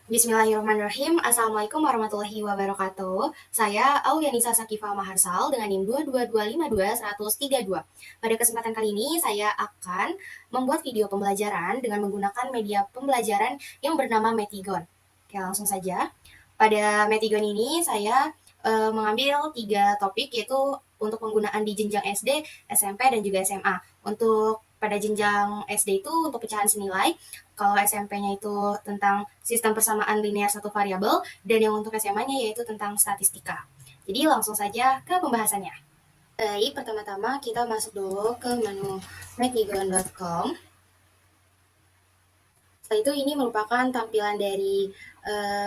Bismillahirrahmanirrahim. Assalamualaikum warahmatullahi wabarakatuh. Saya Aulianisa Sakifa Maharsal dengan NIM 22252-132. Pada kesempatan kali ini, saya akan membuat video pembelajaran dengan menggunakan media pembelajaran yang bernama Metigon. Oke, langsung saja. Pada Metigon ini, saya mengambil 3 topik, yaitu untuk penggunaan di jenjang SD, SMP, dan juga SMA. Untuk pada jenjang SD itu untuk pecahan senilai, kalau SMP-nya itu tentang sistem persamaan linear satu variabel, dan yang untuk SMA-nya yaitu tentang statistika. Jadi langsung saja ke pembahasannya. Baik, pertama-tama kita masuk dulu ke menu metigon.com. Setelah itu ini merupakan tampilan dari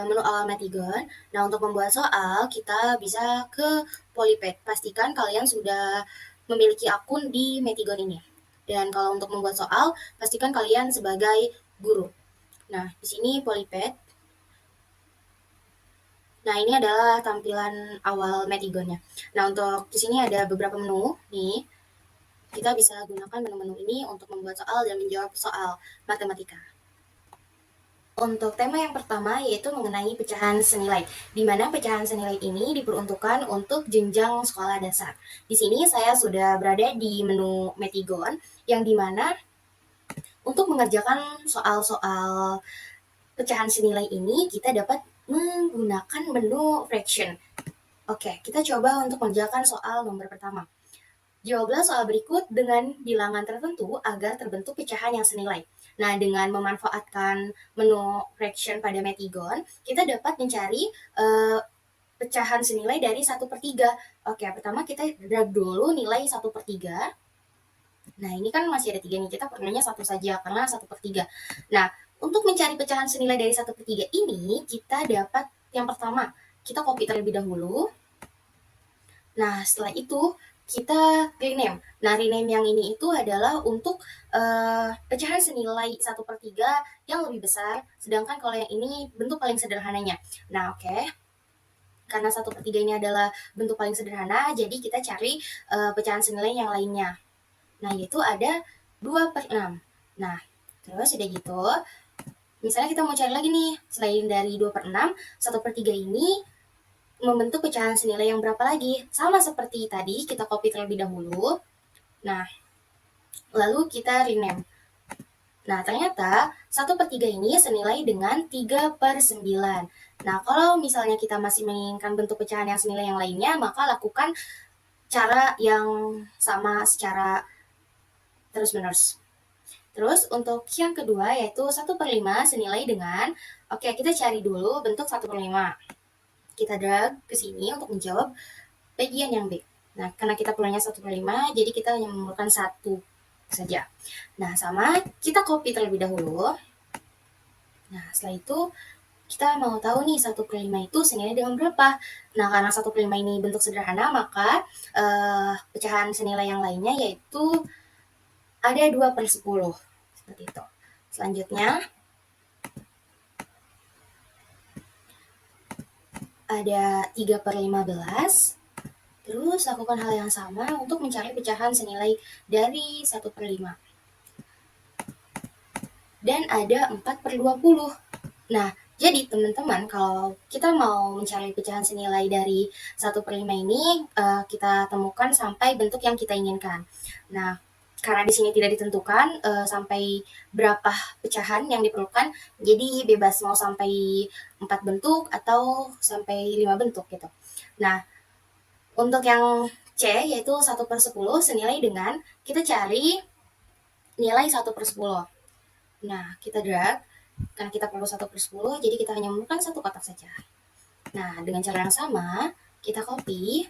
menu awal Metigon. Nah, untuk membuat soal, kita bisa ke Polypad. Pastikan kalian sudah memiliki akun di Metigon ini. Dan kalau untuk membuat soal, pastikan kalian sebagai guru. Nah, di sini Polypad. Nah, ini adalah tampilan awal Metigonnya. Nah, untuk di sini ada beberapa menu nih. Kita bisa gunakan menu-menu ini untuk membuat soal dan menjawab soal matematika. Untuk tema yang pertama yaitu mengenai pecahan senilai, di mana pecahan senilai ini diperuntukkan untuk jenjang sekolah dasar. Di sini saya sudah berada di menu Metigon, yang dimana untuk mengerjakan soal-soal pecahan senilai ini kita dapat menggunakan menu fraction. Oke, kita coba untuk mengerjakan soal nomor pertama. Jawablah soal berikut dengan bilangan tertentu agar terbentuk pecahan yang senilai. Nah, dengan memanfaatkan menu fraction pada Metigon, kita dapat mencari pecahan senilai dari 1/3. Oke, pertama kita drag dulu nilai 1/3. Nah, ini kan masih ada 3 nih, kita perlunya 1 saja karena 1/3. Nah, untuk mencari pecahan senilai dari 1/3 ini, kita dapat yang pertama, kita copy terlebih dahulu. Nah, setelah itu kita rename. Nah, rename yang ini itu adalah untuk pecahan senilai 1/3 yang lebih besar, sedangkan kalau yang ini bentuk paling sederhananya. Nah, oke. Karena 1/3 ini adalah bentuk paling sederhana, jadi kita cari pecahan senilai yang lainnya. Nah, yaitu ada 2/6. Nah, terus udah gitu, misalnya kita mau cari lagi nih, selain dari 2/6, 1/3 ini membentuk pecahan senilai yang berapa lagi? Sama seperti tadi, kita copy terlebih dahulu. Nah, lalu kita rename. Nah, ternyata 1/3 ini senilai dengan 3/9. Nah, kalau misalnya kita masih menginginkan bentuk pecahan yang senilai yang lainnya, maka lakukan cara yang sama secara terus-menerus. Terus untuk yang kedua yaitu 1/5 senilai dengan, oke, kita cari dulu bentuk 1/5. Kita drag ke sini untuk menjawab bagian yang B. Nah, karena kita perlunya 1/5, jadi kita hanya memerlukan 1 saja. Nah, sama kita copy terlebih dahulu. Nah, setelah itu kita mau tahu nih 1/5 itu senilai dengan berapa. Nah, karena 1/5 ini bentuk sederhana, maka pecahan senilai yang lainnya yaitu ada 2/10. Seperti itu. Selanjutnya, ada 3/15. Terus lakukan hal yang sama untuk mencari pecahan senilai dari 1/5. Dan ada 4/20. Nah, jadi teman-teman, kalau kita mau mencari pecahan senilai dari 1/5 ini, kita temukan sampai bentuk yang kita inginkan. Nah, karena di sini tidak ditentukan sampai berapa pecahan yang diperlukan, jadi bebas mau sampai 4 bentuk atau sampai 5 bentuk gitu. Nah, untuk yang C, yaitu 1/10 senilai dengan, kita cari nilai 1/10. Nah, kita drag, karena kita perlu 1/10, jadi kita hanya memerlukan 1 kotak saja. Nah, dengan cara yang sama, kita copy.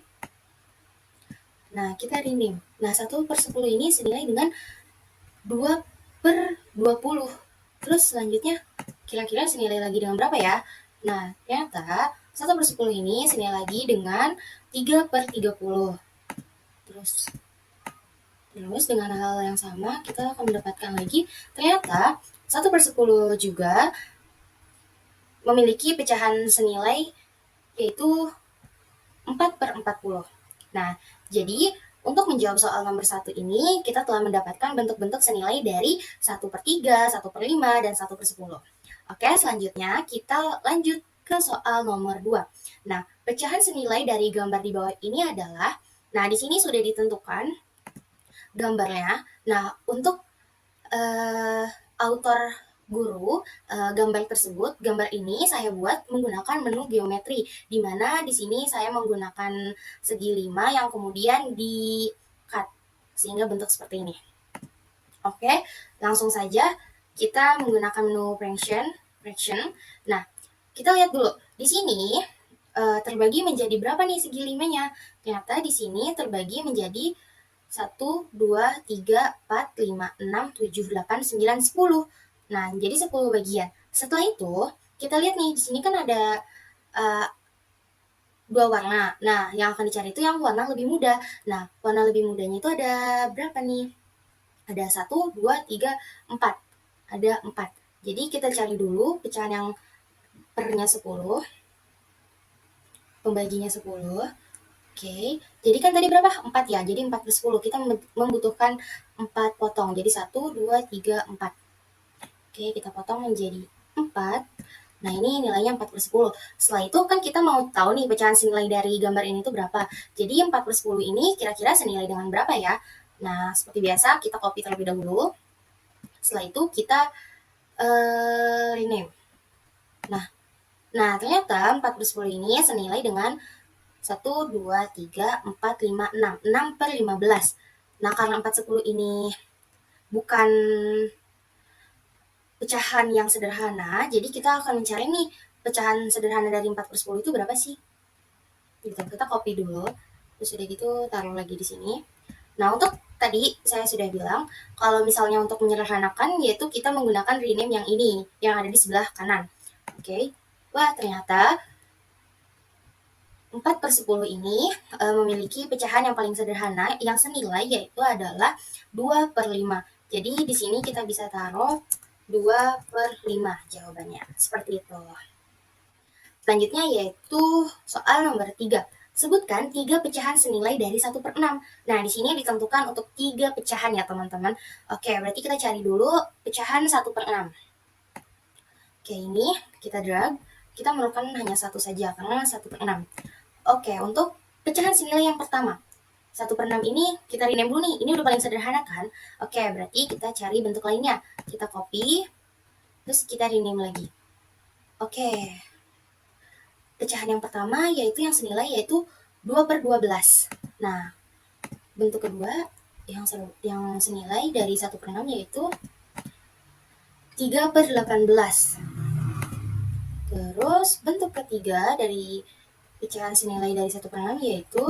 Nah, kita rename. Nah, 1/10 ini senilai dengan 2/20. Terus selanjutnya, kira-kira senilai lagi dengan berapa ya? Nah, ternyata 1/10 ini senilai lagi dengan 3/30. Terus dengan hal yang sama, kita akan mendapatkan lagi, ternyata 1/10 juga memiliki pecahan senilai yaitu 4/40. Nah, jadi untuk menjawab soal nomor 1 ini, kita telah mendapatkan bentuk-bentuk senilai dari 1/3, 1/5, dan 1/10. Oke, selanjutnya kita lanjut ke soal nomor 2. Nah, pecahan senilai dari gambar di bawah ini adalah, nah di sini sudah ditentukan gambarnya. Nah, untuk autor guru gambar tersebut, gambar ini saya buat menggunakan menu geometri, di mana di sini saya menggunakan segi 5 yang kemudian di cut sehingga bentuk seperti ini. Oke, langsung saja kita menggunakan menu fraction. Nah, kita lihat dulu di sini terbagi menjadi berapa nih segi 5-nya? Ternyata di sini terbagi menjadi 1, 2, 3, 4, 5, 6, 7, 8, 9, 10. Nah, jadi 10 bagian. Setelah itu, kita lihat nih, di sini kan ada dua warna. Nah, yang akan dicari itu yang warna lebih muda. Nah, warna lebih mudanya itu ada berapa nih? Ada 1, 2, 3, 4. Ada 4. Jadi kita cari dulu pecahan yang pernya 10, pembaginya 10. Oke, jadi kan tadi berapa? 4 ya, jadi 4 per 10. Kita membutuhkan 4 potong, jadi 1, 2, 3, 4. Oke, kita potong menjadi 4. Nah, ini nilainya 4 per 10. Setelah itu kan kita mau tahu nih pecahan senilai dari gambar ini itu berapa. Jadi 4 per 10 ini kira-kira senilai dengan berapa ya? Nah, seperti biasa kita copy terlebih dahulu. Setelah itu kita rename. Nah, ternyata 4 per 10 ini senilai dengan 1, 2, 3, 4, 5, 6. 6 per 15. Nah, karena 4 10 ini bukan pecahan yang sederhana, jadi kita akan mencari nih pecahan sederhana dari 4 per 10 itu berapa sih? Gitu. Kita copy dulu, terus udah gitu taruh lagi di sini. Nah, untuk tadi saya sudah bilang, kalau misalnya untuk menyederhanakan, yaitu kita menggunakan rename yang ini, yang ada di sebelah kanan. Oke. Wah, ternyata 4 per 10 ini memiliki pecahan yang paling sederhana yang senilai yaitu adalah 2 per 5. Jadi di sini kita bisa taruh 2 per 5 jawabannya. Seperti itu. Selanjutnya yaitu soal nomor 3. Sebutkan 3 pecahan senilai dari 1 per 6. Nah, di sini ditentukan untuk 3 pecahan ya teman-teman. Oke, berarti kita cari dulu pecahan 1 per 6. Oke, ini kita drag. Kita memerlukan hanya satu saja karena 1 per 6. Oke, untuk pecahan senilai yang pertama. 1 per 6 ini kita rename dulu nih. Ini udah paling sederhana kan? Oke, berarti kita cari bentuk lainnya. Kita copy, terus kita rename lagi. Oke. Pecahan yang pertama yaitu yang senilai yaitu 2 per 12. Nah, bentuk kedua yang senilai dari 1 per 6 yaitu 3 per 18. Terus bentuk ketiga dari pecahan senilai dari 1 per 6 yaitu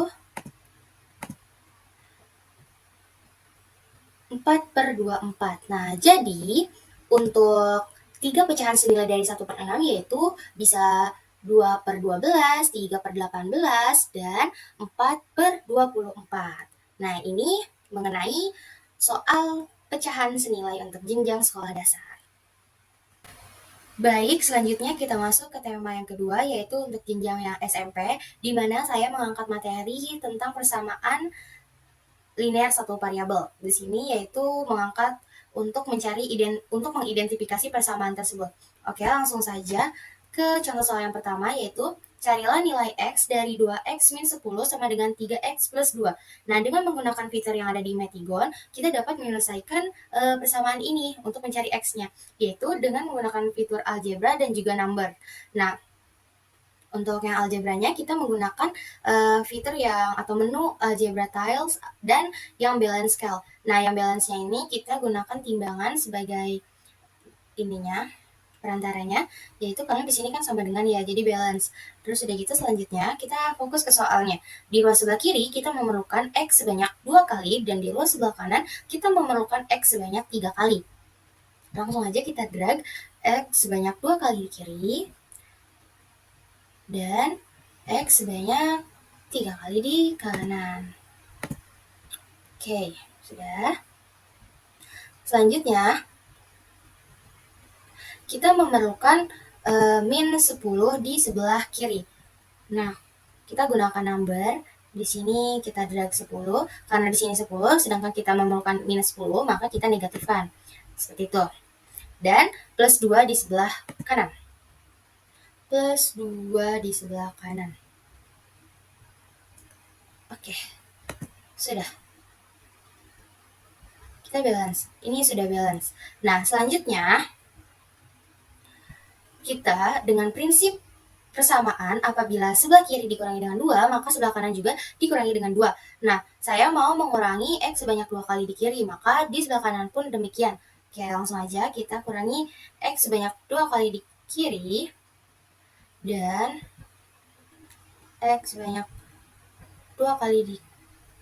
4 per 24. Nah, jadi untuk 3 pecahan senilai dari 1 per 6 yaitu bisa 2 per 12, 3 per 18, dan 4 per 24. Nah, ini mengenai soal pecahan senilai untuk jenjang sekolah dasar. Baik, selanjutnya kita masuk ke tema yang kedua, yaitu untuk jenjang yang SMP, di mana saya mengangkat materi tentang persamaan linear satu variabel. Di sini yaitu mengangkat untuk mengidentifikasi persamaan tersebut. Oke, langsung saja ke contoh soal yang pertama, yaitu carilah nilai X dari 2X min 10 sama dengan 3X plus 2. Nah, dengan menggunakan fitur yang ada di Metigon, kita dapat menyelesaikan persamaan ini untuk mencari X-nya, yaitu dengan menggunakan fitur algebra dan juga number. Nah, untuk yang algebranya kita menggunakan fitur yang atau menu algebra tiles dan yang balance scale. Nah, yang balance-nya ini kita gunakan timbangan sebagai ininya, perantaranya, yaitu karena di sini kan sama dengan ya, jadi balance. Terus udah gitu selanjutnya kita fokus ke soalnya. Di ruas sebelah kiri kita memerlukan X sebanyak 2 kali dan di ruas sebelah kanan kita memerlukan X sebanyak 3 kali. Langsung aja kita drag X sebanyak 2 kali di kiri dan X sebanyak 3 kali di kanan. Oke, sudah. Selanjutnya, kita memerlukan min 10 di sebelah kiri. Nah, kita gunakan number. Di sini kita drag 10. Karena di sini 10, sedangkan kita memerlukan minus 10, maka kita negatifkan. Seperti itu. Dan plus 2 di sebelah kanan. Plus 2 di sebelah kanan. Oke, sudah. Kita balance. Ini sudah balance. Nah, selanjutnya kita dengan prinsip persamaan, apabila sebelah kiri dikurangi dengan 2, maka sebelah kanan juga dikurangi dengan 2. Nah, saya mau mengurangi X sebanyak 2 kali di kiri, maka di sebelah kanan pun demikian. Oke, langsung aja kita kurangi X sebanyak 2 kali di kiri, dan X sebanyak 2 kali di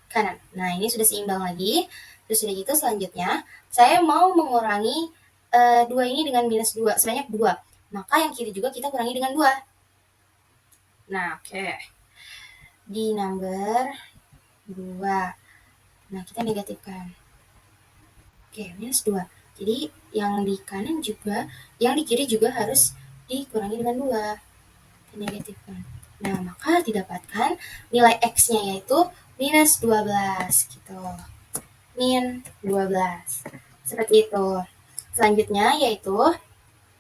kanan. Nah, ini sudah seimbang lagi. Terus sudah gitu, selanjutnya saya mau mengurangi 2 ini dengan minus 2, sebanyak 2. Maka yang kiri juga kita kurangi dengan 2. Nah, oke. Di number 2. Nah, kita negatifkan. Oke, minus 2. Jadi, yang di kanan juga, yang di kiri juga harus dikurangi dengan 2. Kita negatifkan. Nah, maka didapatkan nilai X-nya yaitu minus 12. Gitu. Min 12. Seperti itu. Selanjutnya yaitu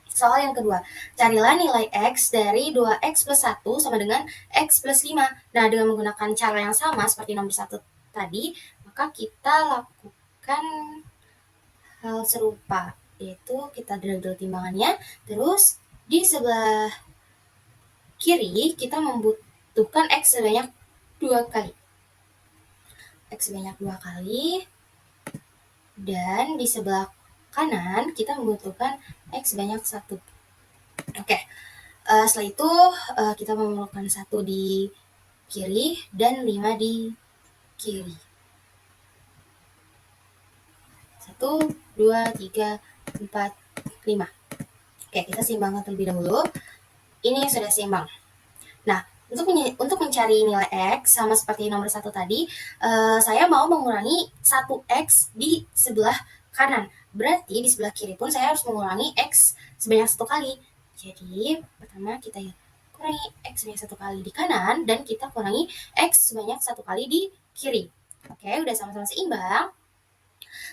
soal yang kedua. Carilah nilai X dari 2X plus 1 sama dengan X plus 5. Nah, dengan menggunakan cara yang sama seperti nomor 1 tadi, maka kita lakukan hal serupa, yaitu kita drag dulu timbangannya, terus di sebelah kiri kita membutuhkan X sebanyak 2 kali. X sebanyak 2 kali, dan di sebelah kanan kita membutuhkan X sebanyak 1. Oke, setelah itu kita memerlukan 1 di kiri dan 5 di kiri. 1, 2, 3, 4, 5. Oke, kita seimbangkan terlebih dahulu. Ini sudah seimbang. Nah, untuk mencari nilai X, sama seperti nomor 1 tadi, saya mau mengurangi 1X di sebelah kanan. Berarti di sebelah kiri pun saya harus mengurangi X sebanyak 1 kali. Jadi, pertama kita kurangi X sebanyak 1 kali di kanan, dan kita kurangi X sebanyak 1 kali di kiri. Oke, udah sama-sama seimbang.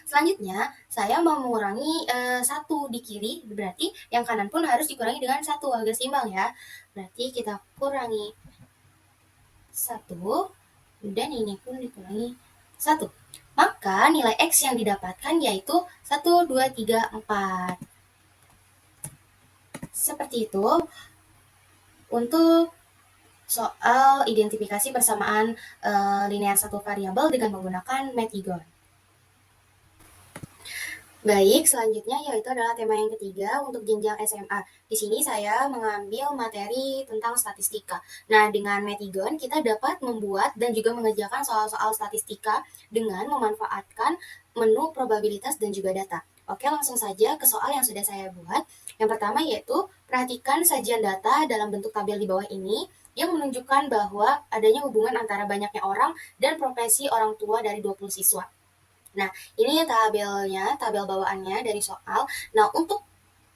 Selanjutnya, saya mau mengurangi 1 di kiri, berarti yang kanan pun harus dikurangi dengan 1 agar seimbang ya. Berarti kita kurangi 1, dan ini pun dikurangi 1. Maka nilai X yang didapatkan yaitu 1, 2, 3, 4. Seperti itu untuk soal identifikasi persamaan linear satu variabel dengan menggunakan Math-E-Gon. Baik, selanjutnya yaitu adalah tema yang ketiga untuk jenjang SMA. Di sini saya mengambil materi tentang statistika. Nah, dengan Math-E-Gon kita dapat membuat dan juga mengerjakan soal-soal statistika dengan memanfaatkan menu probabilitas dan juga data. Oke, langsung saja ke soal yang sudah saya buat. Yang pertama yaitu, perhatikan sajian data dalam bentuk tabel di bawah ini yang menunjukkan bahwa adanya hubungan antara banyaknya orang dan profesi orang tua dari 20 siswa. Nah, ini tabelnya, tabel bawaannya dari soal. Nah, untuk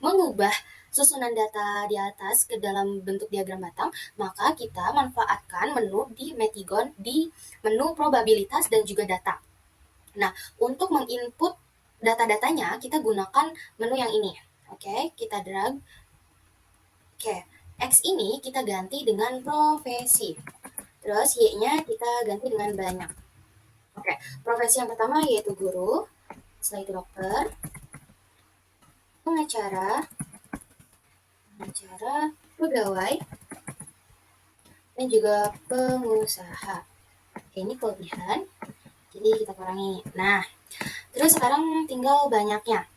mengubah susunan data di atas ke dalam bentuk diagram batang, maka kita manfaatkan menu di Math-E-Gon di menu probabilitas dan juga data. Nah, untuk menginput data-datanya, kita gunakan menu yang ini. Oke, kita drag. Oke, X ini kita ganti dengan profesi. Terus Y-nya kita ganti dengan banyak. Oke, profesi yang pertama yaitu guru, setelah itu dokter, pengacara, pegawai, dan juga pengusaha. Oke, ini kelebihan, jadi kita kurangi. Nah, terus sekarang tinggal banyaknya.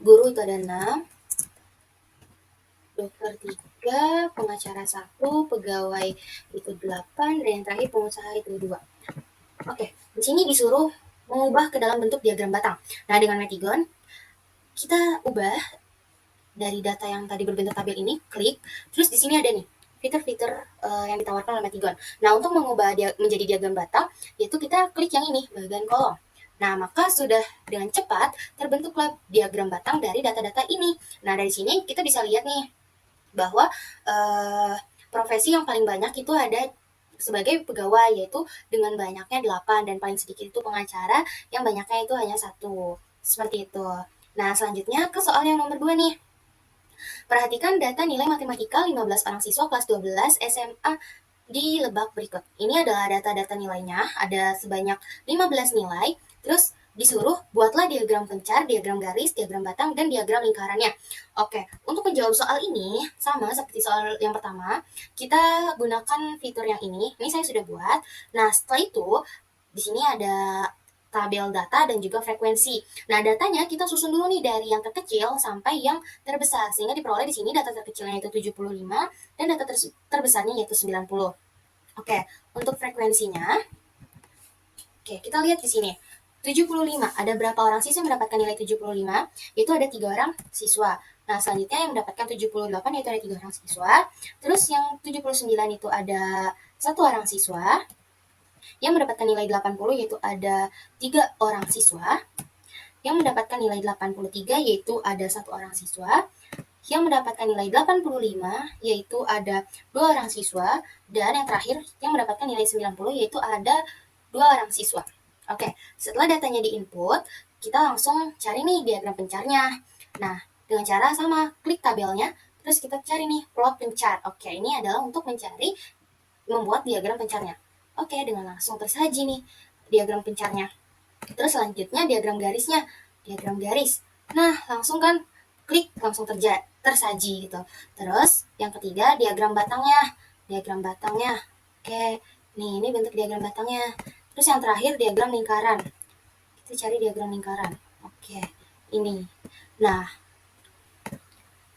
Guru itu ada 6, dokter 3, pengacara 1, pegawai itu 8, dan yang terakhir pengusaha itu 2. Oke, di sini disuruh mengubah ke dalam bentuk diagram batang. Nah, dengan Math-E-Gon, kita ubah dari data yang tadi berbentuk tabel ini, klik, terus di sini ada nih fitur-fitur yang ditawarkan oleh Math-E-Gon. Nah, untuk mengubah dia menjadi diagram batang, yaitu kita klik yang ini, bagian kolom. Nah, maka sudah dengan cepat terbentuklah diagram batang dari data-data ini. Nah, dari sini kita bisa lihat nih, bahwa profesi yang paling banyak itu ada sebagai pegawai, yaitu dengan banyaknya 8, dan paling sedikit itu pengacara yang banyaknya itu hanya 1. Seperti itu. Nah, selanjutnya ke soal yang nomor 2 nih. Perhatikan data nilai matematika 15 orang siswa kelas 12 SMA di Lebak berikut. Ini adalah data-data nilainya, ada sebanyak 15 nilai, terus disuruh buatlah diagram pencar, diagram garis, diagram batang, dan diagram lingkarannya. Oke, untuk menjawab soal ini, sama seperti soal yang pertama, kita gunakan fitur yang ini saya sudah buat. Nah, setelah itu, di sini ada tabel data dan juga frekuensi. Nah, datanya kita susun dulu nih dari yang terkecil sampai yang terbesar, sehingga diperoleh di sini data terkecilnya itu 75 dan data terbesarnya yaitu 90. Oke, untuk frekuensinya, kita lihat di sini. 75, ada berapa orang siswa yang mendapatkan nilai 75? Yaitu ada 3 orang siswa. Nah, selanjutnya yang mendapatkan 78 yaitu ada 3 orang siswa. Terus yang 79 itu ada 1 orang siswa. Yang mendapatkan nilai 80 yaitu ada 3 orang siswa. Yang mendapatkan nilai 83 yaitu ada 1 orang siswa. Yang mendapatkan nilai 85 yaitu ada 2 orang siswa. Dan yang terakhir yang mendapatkan nilai 90 yaitu ada 2 orang siswa. Oke, setelah datanya diinput, kita langsung cari nih diagram pencarnya. Nah, dengan cara sama, klik tabelnya, terus kita cari nih plot pencar. Oke, ini adalah untuk membuat diagram pencarnya. Oke, dengan langsung tersaji nih diagram pencarnya. Terus selanjutnya diagram garisnya, diagram garis. Nah, langsung kan klik langsung tersaji gitu. Terus yang ketiga diagram batangnya, diagram batangnya. Oke, nih ini bentuk diagram batangnya. Terus yang terakhir diagram lingkaran. Kita cari diagram lingkaran. Oke, ini. Nah,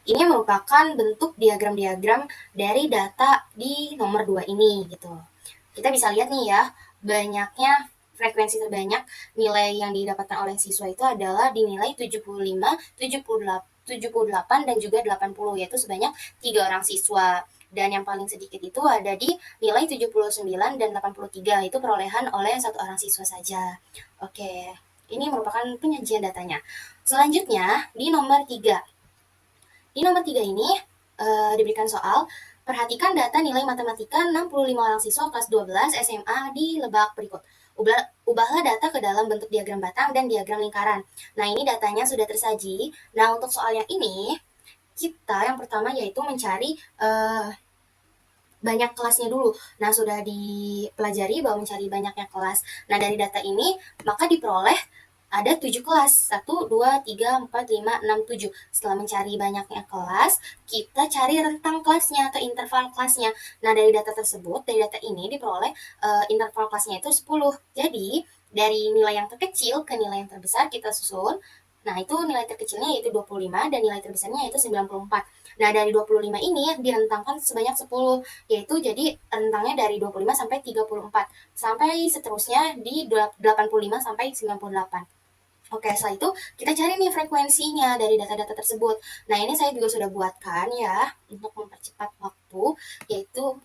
ini merupakan bentuk diagram-diagram dari data di nomor 2 ini gitu. Kita bisa lihat nih ya, banyaknya frekuensi terbanyak nilai yang didapatkan oleh siswa itu adalah dinilai 75, 78, dan juga 80, yaitu sebanyak 3 orang siswa. Dan yang paling sedikit itu ada di nilai 79 dan 83, itu perolehan oleh 1 orang siswa saja. Oke, ini merupakan penyajian datanya. Selanjutnya, di nomor 3. Di nomor 3 ini diberikan soal, perhatikan data nilai matematika 65 orang siswa kelas 12 SMA di Lebak berikut. Ubahlah data ke dalam bentuk diagram batang dan diagram lingkaran. Nah, ini datanya sudah tersaji. Nah, untuk soal yang ini, kita yang pertama yaitu mencari banyak kelasnya dulu. Nah, sudah dipelajari bahwa mencari banyaknya kelas. Nah, dari data ini, maka diperoleh ada 7 kelas. 1, 2, 3, 4, 5, 6, 7. Setelah mencari banyaknya kelas, kita cari rentang kelasnya atau interval kelasnya. Nah, dari data tersebut, dari data ini diperoleh interval kelasnya itu 10. Jadi, dari nilai yang terkecil ke nilai yang terbesar kita susun. Nah, itu nilai terkecilnya yaitu 25 dan nilai terbesarnya yaitu 94. Nah, dari 25 ini direntangkan sebanyak 10, yaitu jadi rentangnya dari 25 sampai 34, sampai seterusnya di 85 sampai 98. Oke, setelah itu kita cari nih frekuensinya dari data-data tersebut. Nah, ini saya juga sudah buatkan ya untuk mempercepat waktu, yaitu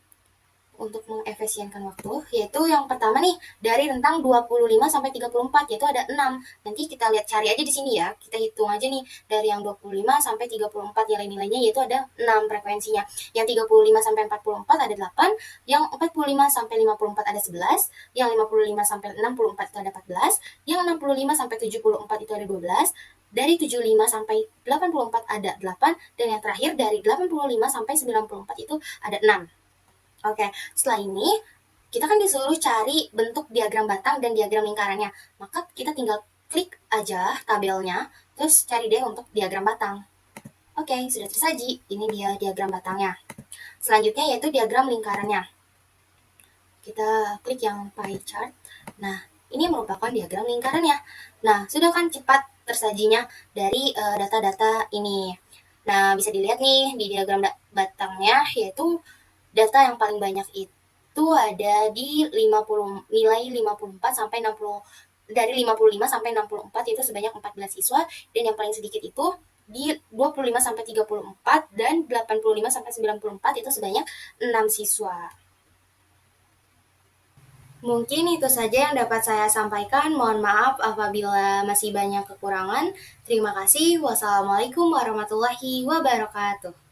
untuk mengefisienkan waktu, yaitu yang pertama nih dari rentang 25 sampai 34, yaitu ada 6. Nanti kita lihat cari aja di sini ya. Kita hitung aja nih dari yang 25 sampai 34 nilai-nilainya yaitu ada 6 frekuensinya. Yang 35 sampai 44 ada 8, yang 45 sampai 54 ada 11, yang 55 sampai 64 itu ada 14, yang 65 sampai 74 itu ada 12, dari 75 sampai 84 ada 8, dan yang terakhir dari 85 sampai 94 itu ada 6. Oke, setelah ini kita kan disuruh cari bentuk diagram batang dan diagram lingkarannya. Maka kita tinggal klik aja tabelnya, terus cari deh untuk diagram batang. Oke, sudah tersaji. Ini dia diagram batangnya. Selanjutnya yaitu diagram lingkarannya. Kita klik yang pie chart. Nah, ini merupakan diagram lingkarannya. Nah, sudah kan cepat tersajinya dari data-data ini. Nah, bisa dilihat nih di diagram batangnya, yaitu data yang paling banyak itu ada di 50, nilai 54 sampai 60, dari 55 sampai 64 itu sebanyak 14 siswa, dan yang paling sedikit itu di 25 sampai 34 dan 85 sampai 94 itu sebanyak 6 siswa. Mungkin itu saja yang dapat saya sampaikan. Mohon maaf apabila masih banyak kekurangan. Terima kasih. Wassalamualaikum warahmatullahi wabarakatuh.